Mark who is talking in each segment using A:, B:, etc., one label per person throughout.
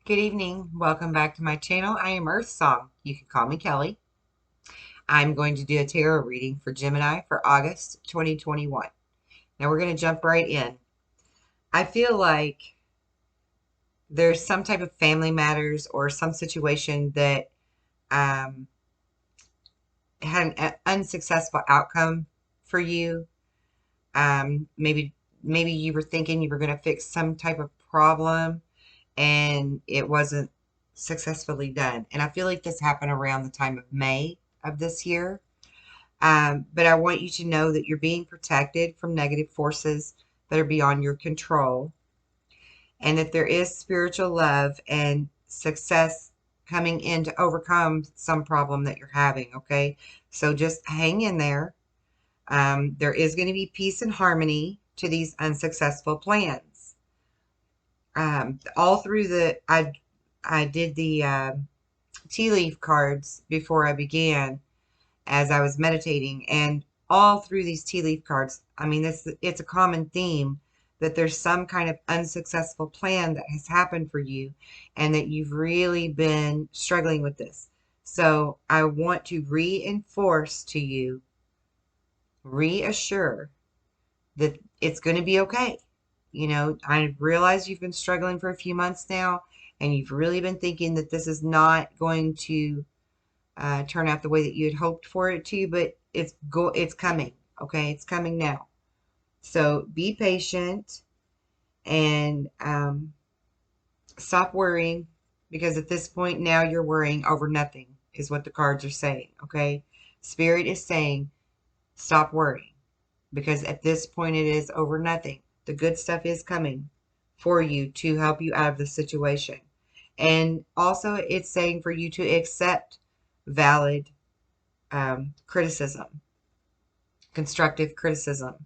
A: Good evening. Welcome back to my channel. I am Earthsong. You can call me Kelly. I'm going to do a tarot reading for Gemini for August 2021. Now we're going to jump right in. I feel like there's some type of family matters or some situation that had an unsuccessful outcome for you. Maybe you were thinking you were going to fix some type of problem and it wasn't successfully done. And I feel like this happened around the time of May of this year. But I want you to know that you're being protected from negative forces that are beyond your control, and that there is spiritual love and success coming in to overcome some problem that you're having. Okay, so just hang in there. There is going to be peace and harmony to these unsuccessful plans. All through I did the tea leaf cards before I began as I was meditating, and all through these tea leaf cards, I mean, it's a common theme that there's some kind of unsuccessful plan that has happened for you and that you've really been struggling with this. So I want to reinforce to you, reassure that it's going to be okay. You know, I realize you've been struggling for a few months now, and you've really been thinking that this is not going to turn out the way that you had hoped for it to, but it's coming. Okay, it's coming now. So be patient and stop worrying, because at this point now you're worrying over nothing, is what the cards are saying. Okay, Spirit is saying stop worrying, because at this point it is over nothing. The good stuff is coming for you to help you out of the situation. And also it's saying for you to accept valid criticism, constructive criticism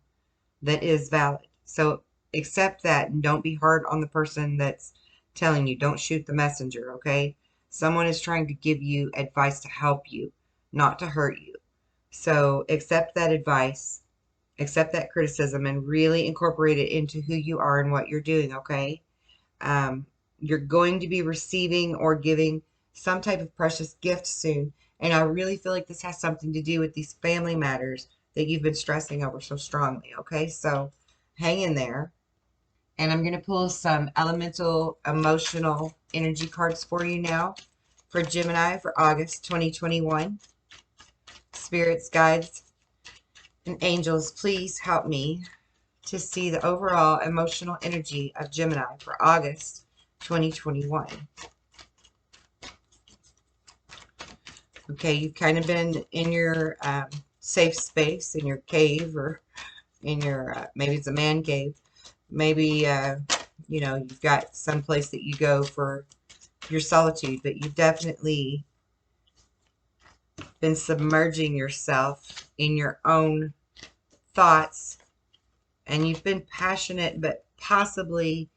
A: that is valid. So accept that and don't be hard on the person that's telling you. Don't shoot the messenger, okay? Someone is trying to give you advice to help you, not to hurt you. So accept that advice, accept that criticism, and really incorporate it into who you are and what you're doing, okay? You're going to be receiving or giving some type of precious gift soon. And I really feel like this has something to do with these family matters that you've been stressing over so strongly, okay? So hang in there. And I'm going to pull some elemental emotional energy cards for you now for Gemini for August 2021. Spirits, guides, and angels, please help me to see the overall emotional energy of Gemini for August 2021. Okay, you've kind of been in your safe space, in your cave, or in your, maybe it's a man cave. Maybe, you know, you've got some place that you go for your solitude, but you've definitely been submerging yourself in your own thoughts, and you've been passionate, but possibly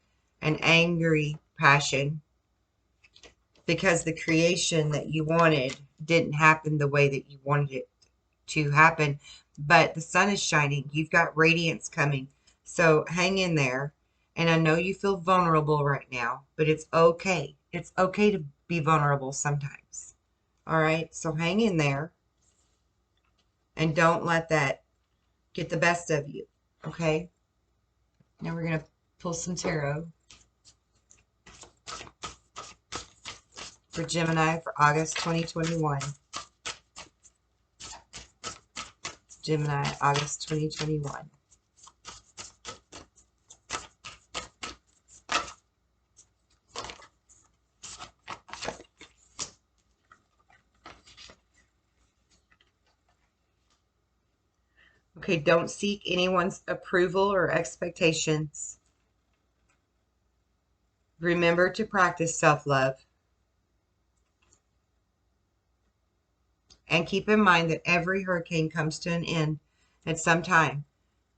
A: an angry passion, because the creation that you wanted didn't happen the way that you wanted it to happen. But the sun is shining. You've got radiance coming. So hang in there. And I know you feel vulnerable right now, but it's okay. It's okay to be vulnerable sometimes. All right? So hang in there. And don't let that get the best of you. Okay? Now we're going to pull some tarot for Gemini for August 2021. Gemini, August 2021. Okay, don't seek anyone's approval or expectations. Remember to practice self-love. And keep in mind that every hurricane comes to an end at some time.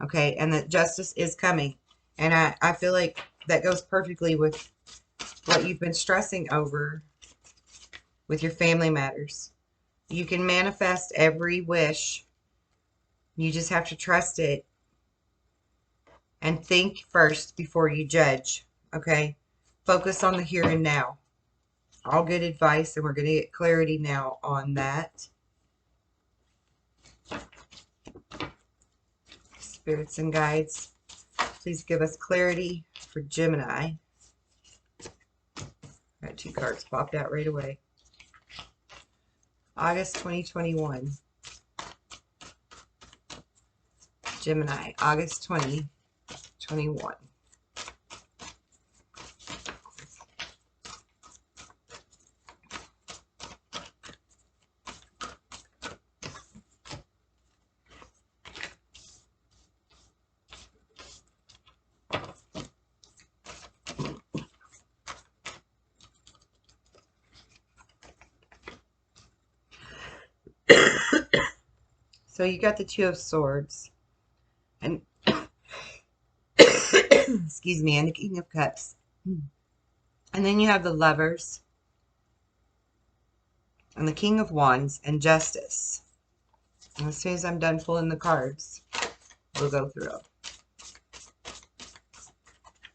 A: Okay, and that justice is coming. And I feel like that goes perfectly with what you've been stressing over with your family matters. You can manifest every wish. You just have to trust it and think first before you judge. Okay, focus on the here and now. All good advice, and we're going to get clarity now on that. Spirits and guides, please give us clarity for Gemini. All right, 2 cards popped out right away. August 2021. Gemini, August 2021. So you got the 2 of Swords, and excuse me, and the King of Cups. And then you have the Lovers, and the King of Wands, and Justice. And as soon as I'm done pulling the cards, we'll go through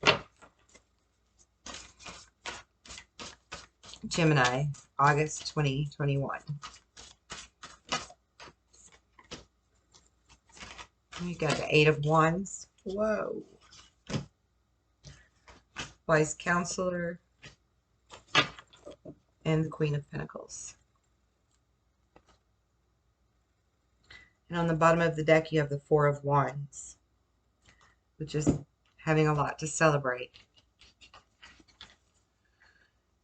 A: them. Gemini, August 2021. You got the 8 of Wands. Whoa. Wise Counselor, and the Queen of Pentacles. And on the bottom of the deck, you have the 4 of Wands, which is having a lot to celebrate.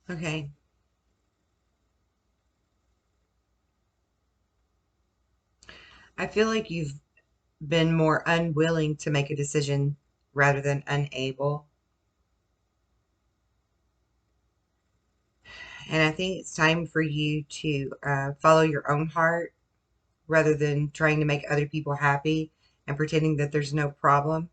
A: Okay. I feel like you've been more unwilling to make a decision rather than unable. And I think it's time for you to follow your own heart rather than trying to make other people happy and pretending that there's no problem.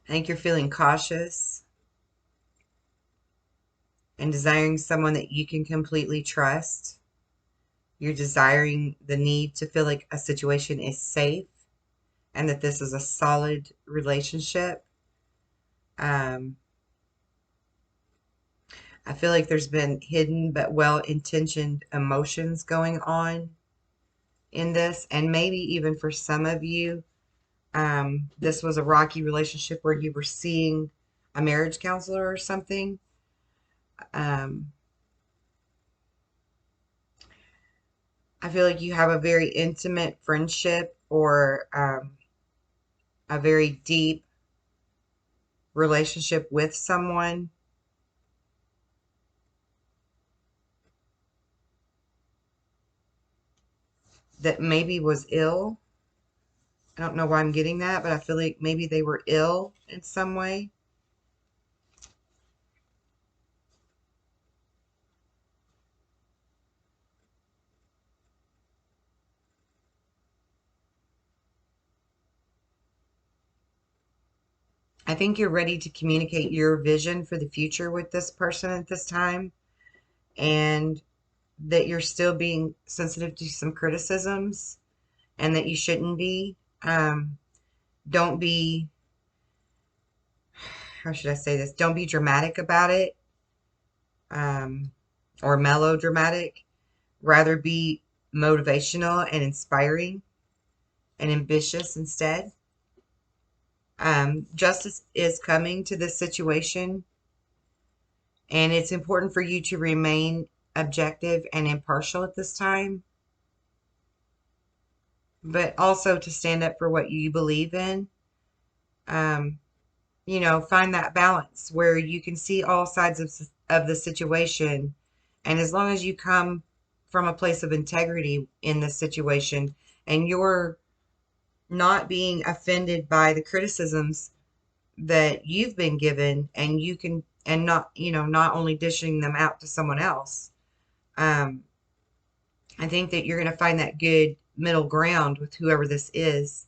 A: I think you're feeling cautious and desiring someone that you can completely trust. You're desiring the need to feel like a situation is safe and that this is a solid relationship. I feel like there's been hidden but well-intentioned emotions going on in this, and maybe even for some of you, this was a rocky relationship where you were seeing a marriage counselor or something. I feel like you have a very intimate friendship or a very deep relationship with someone that maybe was ill. I don't know why I'm getting that, but I feel like maybe they were ill in some way. I think you're ready to communicate your vision for the future with this person at this time, and that you're still being sensitive to some criticisms and that you shouldn't be. Don't be, how should I say this? Don't be dramatic about it, or melodramatic. Rather be motivational and inspiring and ambitious instead. Justice is coming to this situation, and it's important for you to remain objective and impartial at this time, but also to stand up for what you believe in. You know, find that balance where you can see all sides of the situation, and as long as you come from a place of integrity in this situation and you're not being offended by the criticisms that you've been given, and you can, and not, you know, not only dishing them out to someone else. I think that you're going to find that good middle ground with whoever this is,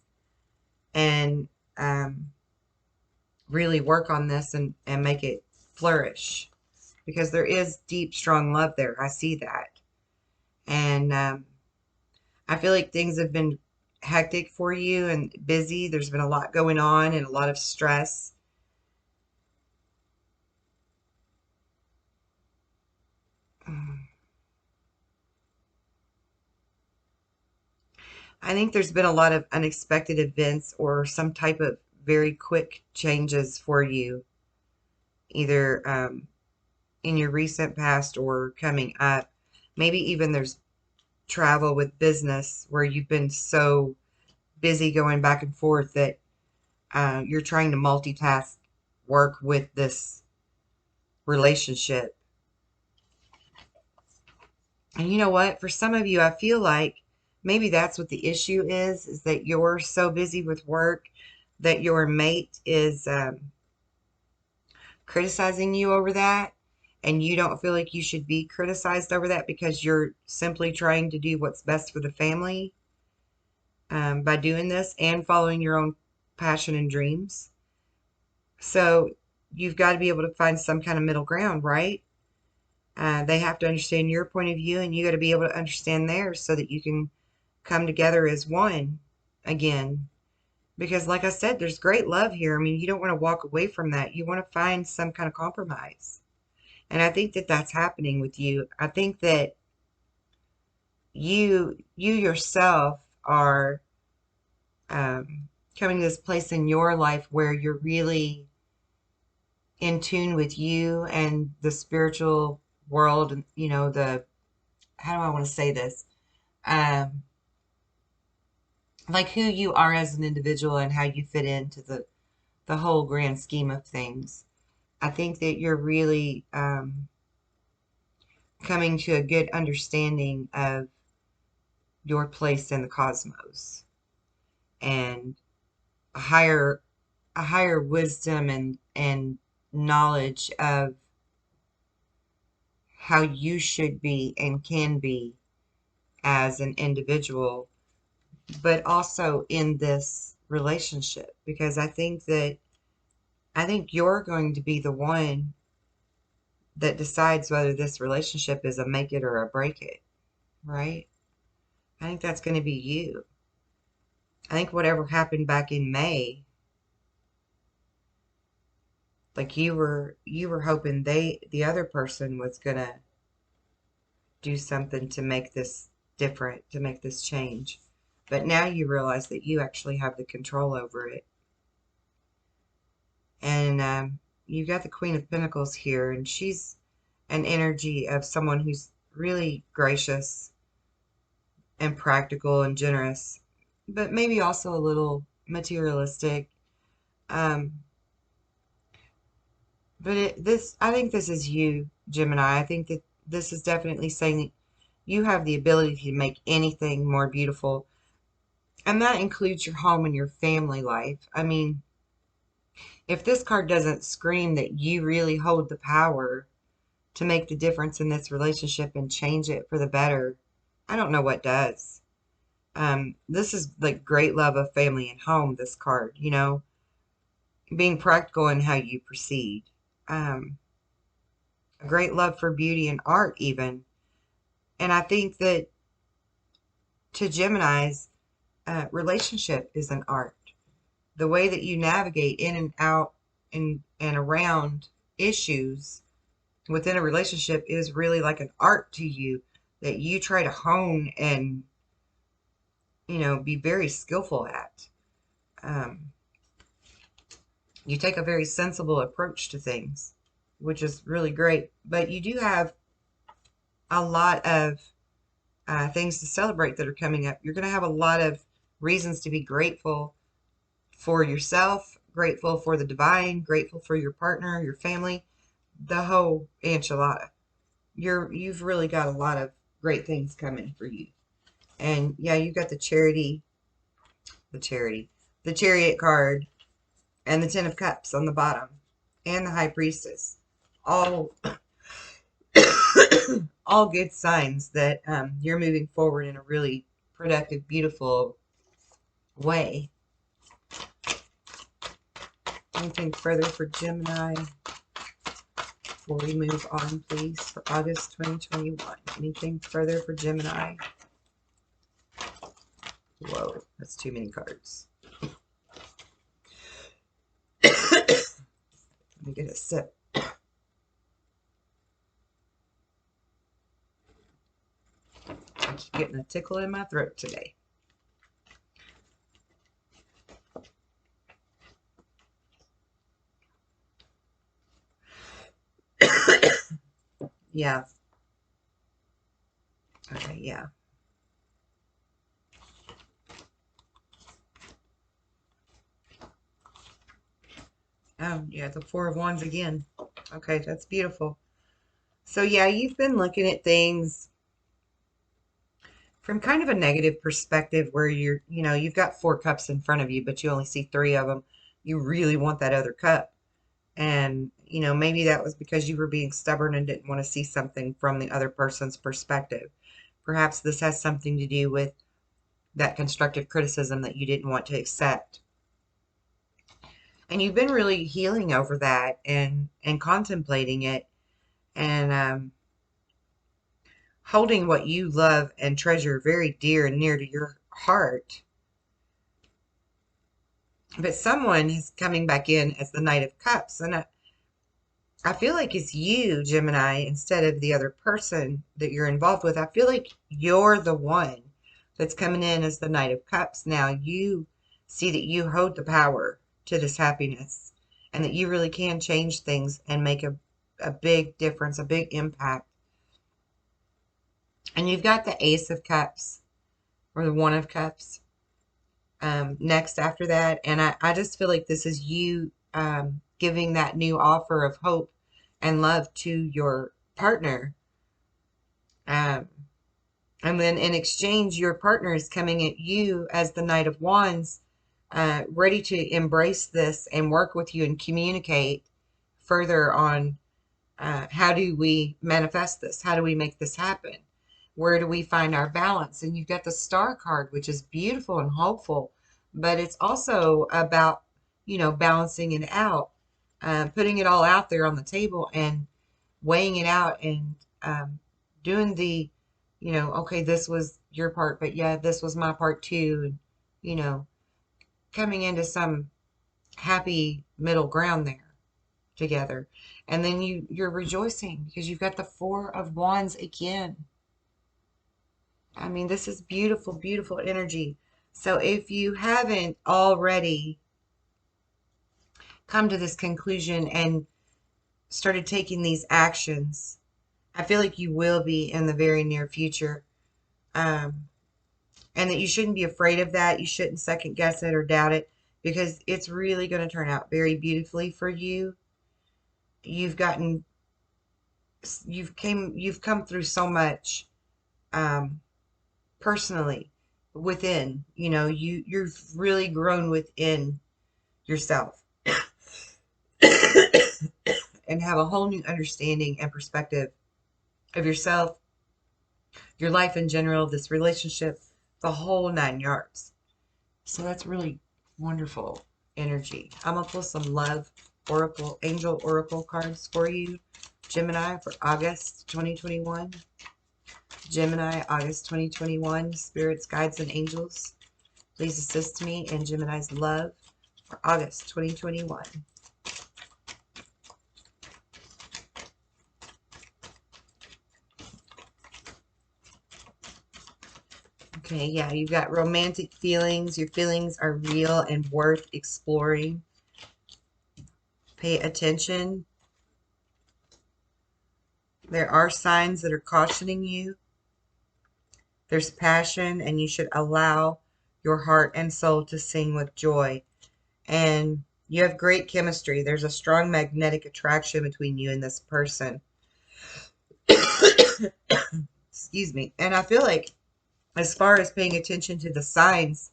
A: and really work on this and make it flourish, because there is deep, strong love there. I see that. And I feel like things have been hectic for you and busy. There's been a lot going on and a lot of stress. I think there's been a lot of unexpected events or some type of very quick changes for you, either in your recent past or coming up. Maybe even there's travel with business where you've been so busy going back and forth that you're trying to multitask work with this relationship. And you know what? For some of you, I feel like maybe that's what the issue is that you're so busy with work that your mate is criticizing you over that. And you don't feel like you should be criticized over that because you're simply trying to do what's best for the family by doing this and following your own passion and dreams. So you've got to be able to find some kind of middle ground, right? They have to understand your point of view, and you got to be able to understand theirs so that you can come together as one again. Because, like I said, there's great love here. I mean, you don't want to walk away from that. You want to find some kind of compromise. And I think that that's happening with you. I think that you yourself are coming to this place in your life where you're really in tune with you and the spiritual world, and the how do I want to say this? Um, like who you are as an individual and how you fit into the whole grand scheme of things. I think that you're really coming to a good understanding of your place in the cosmos and a higher wisdom and knowledge of how you should be and can be as an individual, but also in this relationship, because I think you're going to be the one that decides whether this relationship is a make it or a break it, right? I think that's going to be you. I think whatever happened back in May, like you were hoping the other person was going to do something to make this different, to make this change. But now you realize that you actually have the control over it. And you got the Queen of Pentacles here, and she's an energy of someone who's really gracious and practical and generous, but maybe also a little materialistic. Um, I think this is you, Gemini. I think that this is definitely saying that you have the ability to make anything more beautiful, and that includes your home and your family life. I mean, if this card doesn't scream that you really hold the power to make the difference in this relationship and change it for the better, I don't know what does. This is like great love of family and home, this card, being practical in how you proceed. A great love for beauty and art, even. And I think that to Geminis, relationship is an art. The way that you navigate in and out and around issues within a relationship is really like an art to you that you try to hone and, be very skillful at. Um, you take a very sensible approach to things, which is really great. But you do have a lot of things to celebrate that are coming up. You're going to have a lot of reasons to be grateful for yourself, grateful for the divine, grateful for your partner, your family, the whole enchilada. You've really got a lot of great things coming for you. And yeah, you've got the chariot card, and the Ten of Cups on the bottom, and the High Priestess. All all good signs that you're moving forward in a really productive, beautiful way. Anything further for Gemini before we move on, please, for August 2021? Anything further for Gemini? Whoa, that's too many cards. Let me get a sip. I keep getting a tickle in my throat today. Yeah. Okay, yeah. Oh, yeah, the Four of Wands again. Okay, that's beautiful. So, yeah, you've been looking at things from kind of a negative perspective where you've got 4 cups in front of you, but you only see 3 of them. You really want that other cup. And, maybe that was because you were being stubborn and didn't want to see something from the other person's perspective. Perhaps this has something to do with that constructive criticism that you didn't want to accept. And you've been really healing over that and contemplating it and holding what you love and treasure very dear and near to your heart. But someone is coming back in as the Knight of Cups. And I feel like it's you, Gemini, instead of the other person that you're involved with. I feel like you're the one that's coming in as the Knight of Cups. Now you see that you hold the power to this happiness and that you really can change things and make a big difference, a big impact. And you've got the Ace of Cups or the One of Cups next after that. And I just feel like this is you giving that new offer of hope and love to your partner. Um, and then in exchange, your partner is coming at you as the Knight of Wands, ready to embrace this and work with you and communicate further on how do we manifest this? How do we make this happen? Where do we find our balance? And you've got the Star card, which is beautiful and hopeful, but it's also about, balancing it out, putting it all out there on the table and weighing it out and doing the, okay, this was your part, but yeah, this was my part too. And, you know, coming into some happy middle ground there together. And then you're rejoicing because you've got the Four of Wands again. I mean, this is beautiful, beautiful energy. So if you haven't already come to this conclusion and started taking these actions, I feel like you will be in the very near future. Um, and that you shouldn't be afraid of that. You shouldn't second guess it or doubt it because it's really going to turn out very beautifully for you. You've gotten, you've come through so much um, personally within. You've really grown within yourself and have a whole new understanding and perspective of yourself, your life in general, this relationship, the whole 9 yards. So that's really wonderful energy. I'm going to pull some love oracle, angel oracle cards for you, Gemini, for August 2021. Gemini, August 2021. Spirits, guides, and angels, please assist me in Gemini's love for August 2021. Okay, yeah, you've got romantic feelings. Your feelings are real and worth exploring. Pay attention. There are signs that are cautioning you. There's passion, and you should allow your heart and soul to sing with joy. And you have great chemistry. There's a strong magnetic attraction between you and this person. Excuse me. And I feel like, as far as paying attention to the signs,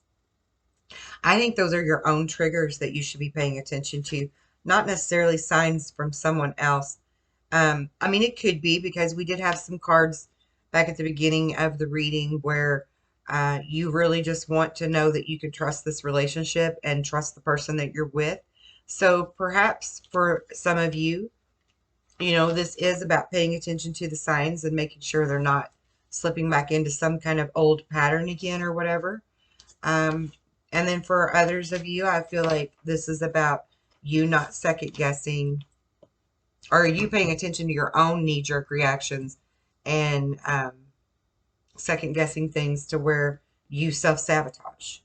A: I think those are your own triggers that you should be paying attention to, not necessarily signs from someone else. I mean, it could be because we did have some cards back at the beginning of the reading where you really just want to know that you can trust this relationship and trust the person that you're with. So perhaps for some of you, this is about paying attention to the signs and making sure they're not slipping back into some kind of old pattern again or whatever. Um, and then for others of you, I feel like this is about you not second guessing, or you paying attention to your own knee-jerk reactions and second guessing things to where you self-sabotage.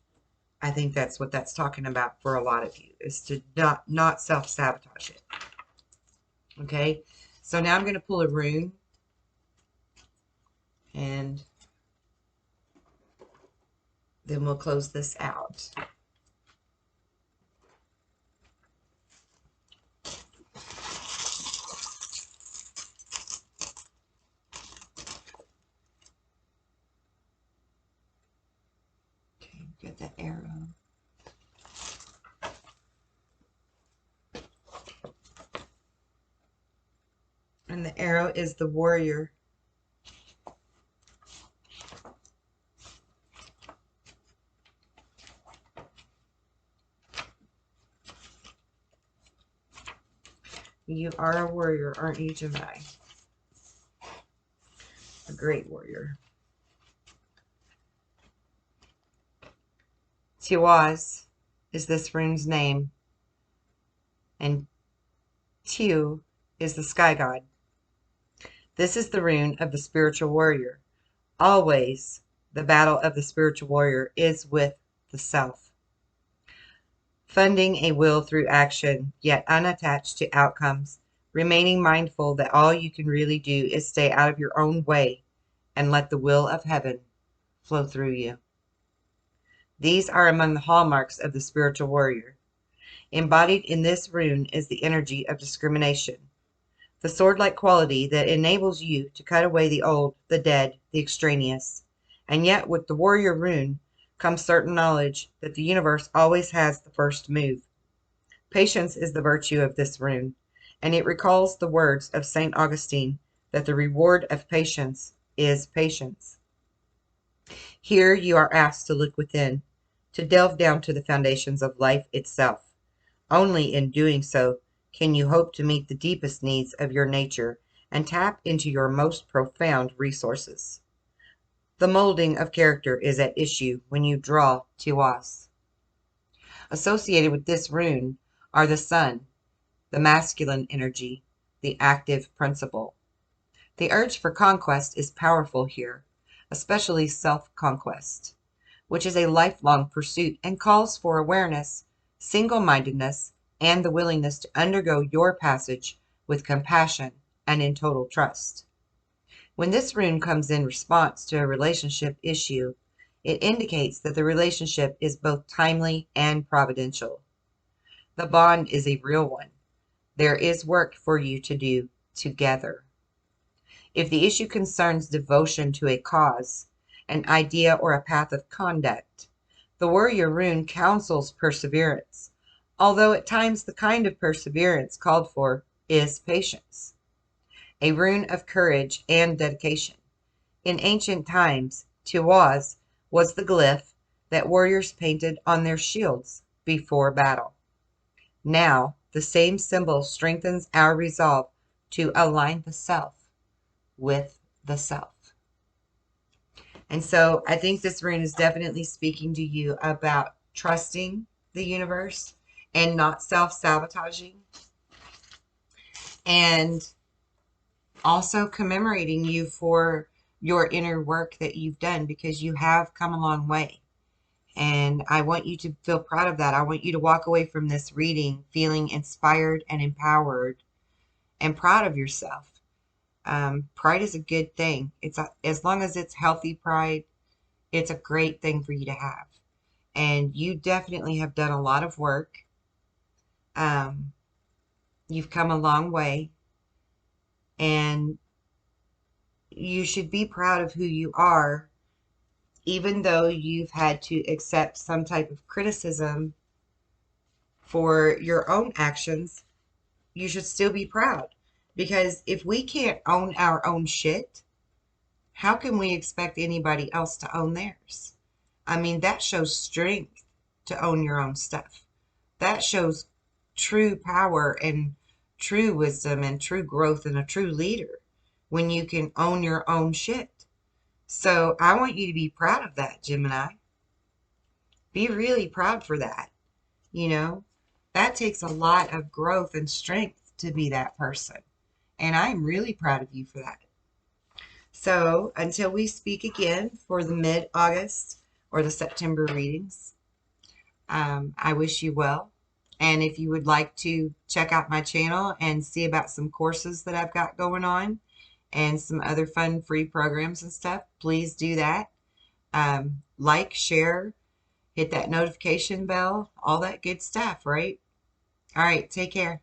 A: I think that's what that's talking about for a lot of you, is to not self-sabotage it. Okay, so now I'm going to pull a rune, and then we'll close this out. Okay, get that arrow. And the arrow is the warrior. You are a warrior, aren't you, Gemini? A great warrior. Tiwaz is this rune's name, and Tiu is the sky god. This is the rune of the spiritual warrior. Always, the battle of the spiritual warrior is with the self. Funding a will through action, yet unattached to outcomes, remaining mindful that all you can really do is stay out of your own way and let the will of heaven flow through you. These are among the hallmarks of the spiritual warrior. Embodied in this rune is the energy of discrimination, the sword-like quality that enables you to cut away the old, the dead, the extraneous. And yet with the warrior rune comes certain knowledge that the universe always has the first move. Patience is the virtue of this rune, and it recalls the words of St. Augustine that the reward of patience is patience. Here you are asked to look within, to delve down to the foundations of life itself. Only in doing so can you hope to meet the deepest needs of your nature and tap into your most profound resources. The molding of character is at issue when you draw Tiwaz. Associated with this rune are the sun, the masculine energy, the active principle. The urge for conquest is powerful here, especially self-conquest, which is a lifelong pursuit and calls for awareness, single-mindedness, and the willingness to undergo your passage with compassion and in total trust. When this rune comes in response to a relationship issue, it indicates that the relationship is both timely and providential. The bond is a real one. There is work for you to do together. If the issue concerns devotion to a cause, an idea, or a path of conduct, the warrior rune counsels perseverance, although at times the kind of perseverance called for is patience. A rune of courage and dedication. In ancient times, Tiwaz was the glyph that warriors painted on their shields before battle. Now, the same symbol strengthens our resolve to align the self with the self. And so I think this rune is definitely speaking to you about trusting the universe and not self-sabotaging, and also commemorating you for your inner work that you've done, because you have come a long way. And I want you to feel proud of that. I want you to walk away from this reading feeling inspired and empowered and proud of yourself. Pride is a good thing. As long as it's healthy pride, it's a great thing for you to have. And you definitely have done a lot of work. You've come a long way, and you should be proud of who you are, even though you've had to accept some type of criticism for your own actions. You should still be proud, because if we can't own our own shit, how can we expect anybody else to own theirs? I mean, that shows strength to own your own stuff. That shows true power and true wisdom and true growth and a true leader, when you can own your own shit. So I want you to be proud of that, Gemini. Be really proud for that. You know, that takes a lot of growth and strength to be that person. And I'm really proud of you for that. So until we speak again for the mid-August or the September readings, I wish you well. And if you would like to check out my channel and see about some courses that I've got going on and some other fun free programs and stuff, please do that. Like, share, hit that notification bell, all that good stuff, right? All right, take care.